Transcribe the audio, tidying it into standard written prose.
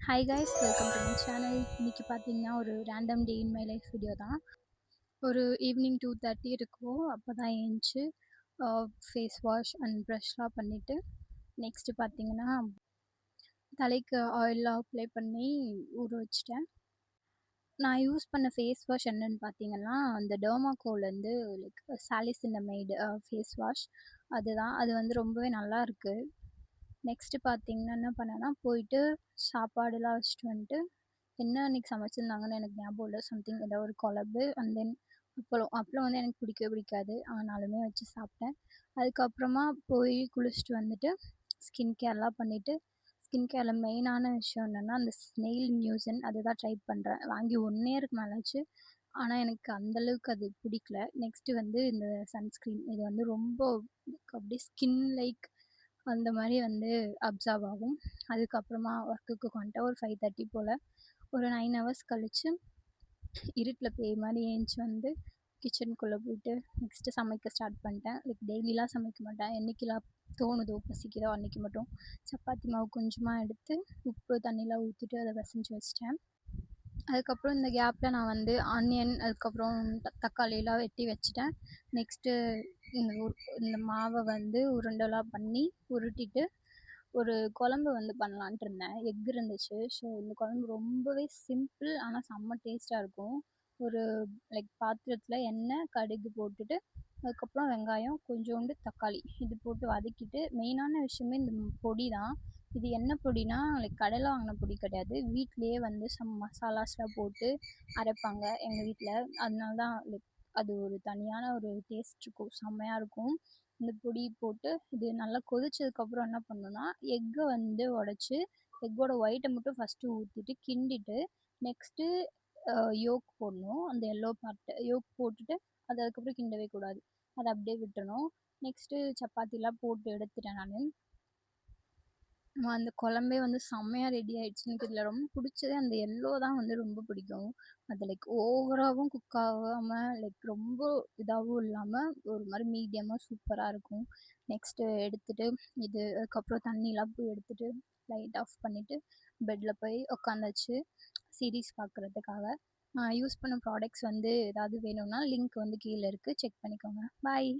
Hi guys, welcome to my channel. இன்னைக்கு பார்த்தீங்கன்னா ஒரு random day in my life video தான். ஒரு ஈவினிங் 2:30 இருக்கும். அப்போ தான் எழுந்துச்சு ஃபேஸ் வாஷ் அண்ட் ப்ரஷ்லாம் பண்ணிவிட்டு நெக்ஸ்ட்டு பார்த்தீங்கன்னா தலைக்கு ஆயிலெலாம் அப்ளை பண்ணி ஊற வச்சுட்டேன். நான் யூஸ் பண்ண ஃபேஸ் வாஷ் என்னென்னு பார்த்தீங்கன்னா அந்த டெர்மாகோலேருந்து லைக் சாலிசினமைடு ஃபேஸ் வாஷ். அது வந்து ரொம்பவே நல்லாயிருக்கு. நெக்ஸ்ட்டு பார்த்தீங்கன்னா என்ன பண்ணேன்னா போயிட்டு சாப்பாடுலாம் வச்சுட்டு வந்துட்டு என்ன அன்றைக்கி சமைச்சிருந்தாங்கன்னு எனக்கு ஞாபகம் இல்லை. சம்திங் ஏதோ ஒரு குழம்பு அண்ட் தென் அப்பளம் வந்து எனக்கு பிடிக்கவே பிடிக்காது, ஆனாலுமே வச்சு சாப்பிட்டேன். அதுக்கப்புறமா போய் குளிச்சுட்டு வந்துட்டு ஸ்கின் கேர்லாம் பண்ணிவிட்டு ஸ்கின் கேரில் மெயினான விஷயம் என்னென்னா அந்த ஸ்னெயில் நியூசன் அதுதான் ட்ரை பண்ணுறேன். வாங்கி 1 இயருக்கு மேலே ஆச்சு, ஆனால் எனக்கு அந்தளவுக்கு அது பிடிக்கல. நெக்ஸ்ட்டு வந்து இந்த சன்ஸ்க்ரீன், இது வந்து ரொம்ப அப்படியே ஸ்கின் லைக் அந்த மாதிரி வந்து அப்சர்வ் ஆகும். அதுக்கப்புறமா ஒர்க்குக்கு வந்துட்டேன். ஒரு 5:30 போல் ஒரு 9 ஹவர்ஸ் கழித்து இருட்டில் பேய் மாதிரி ஏஞ்சி வந்து கிச்சனுக்குள்ளே போயிட்டு நெக்ஸ்ட்டு சமைக்க ஸ்டார்ட் பண்ணிட்டேன். லைக் டெய்லிலாம் சமைக்க மாட்டேன், என்றைக்கெல்லாம் தோணுதோ பசிக்குதோ அன்றைக்கி மட்டும் சப்பாத்தி மாவு கொஞ்சமாக எடுத்து உப்பு தண்ணியில் ஊற்றிட்டு அதை பிசைஞ்சு வச்சிட்டேன். அதுக்கப்புறம் இந்த கேப்பில் நான் வந்து ஆனியன் அதுக்கப்புறம் தக்காளியெலாம் வெட்டி வச்சுட்டேன். நெக்ஸ்ட்டு இந்த மாவை வந்து உருண்டெல்லாம் பண்ணி உருட்டிட்டு ஒரு குழம்பு வந்து பண்ணலான்ட்டு இருந்தேன். எக் இருந்துச்சு. ஸோ இந்த குழம்பு ரொம்பவே சிம்பிள், ஆனால் செம்ம டேஸ்ட்டாக இருக்கும். ஒரு லைக் பாத்திரத்தில் எண்ணெய் கடுகு போட்டுட்டு அதுக்கப்புறம் வெங்காயம் கொஞ்சோண்டு தக்காளி இது போட்டு வதக்கிட்டு, மெயினான விஷயமே இந்த பொடி தான். இது என்ன பொடினா லைக் கடையில் வாங்கின பொடி கிடையாது, வீட்டிலையே வந்து சம் மசாலாஸ்லாம் போட்டு அரைப்பாங்க எங்கள் வீட்டில். அதனால தான் லைக் அது ஒரு தனியான ஒரு டேஸ்ட் இருக்கும், செம்மையாக இருக்கும். இந்த பொடி போட்டு இது நல்லா கொதிச்சதுக்கப்புறம் என்ன பண்ணணும்னா எக்கை வந்து உடச்சி எக்கோட ஒயிட்டை மட்டும் ஃபஸ்ட்டு ஊற்றிட்டு கிண்டிட்டு நெக்ஸ்ட்டு யோக் போடணும். அந்த எல்லோ பார்ட்டு யோக் போட்டுட்டு அது அதுக்கப்புறம் கிண்டவே கூடாது, அதை அப்படியே விட்டுறணும். நெக்ஸ்ட்டு சப்பாத்திலாம் போட்டு எடுத்துட்டேன் நான். அந்த குழம்பே வந்து செம்மையாக ரெடி ஆகிடுச்சு. எனக்கு இதில் ரொம்ப பிடிச்சதே அந்த எல்லோ தான் வந்து ரொம்ப பிடிக்கும். அது லைக் ஓவராகவும் குக் ஆகாமல் லைக் ரொம்ப இதாகவும் இல்லாமல் ஒரு மாதிரி மீடியமாக சூப்பராக இருக்கும். நெக்ஸ்ட்டு எடுத்துகிட்டு இது அதுக்கப்புறம் தண்ணிலாம் போய் எடுத்துகிட்டு லைட் ஆஃப் பண்ணிவிட்டு பெட்டில் போய் உட்காந்தாச்சு சீரீஸ் பார்க்குறதுக்காக. யூஸ் பண்ண ப்ராடக்ட்ஸ் வந்து ஏதாவது வேணும்னா லிங்க் வந்து கீழே இருக்குது, செக் பண்ணிக்கோங்க. பாய்.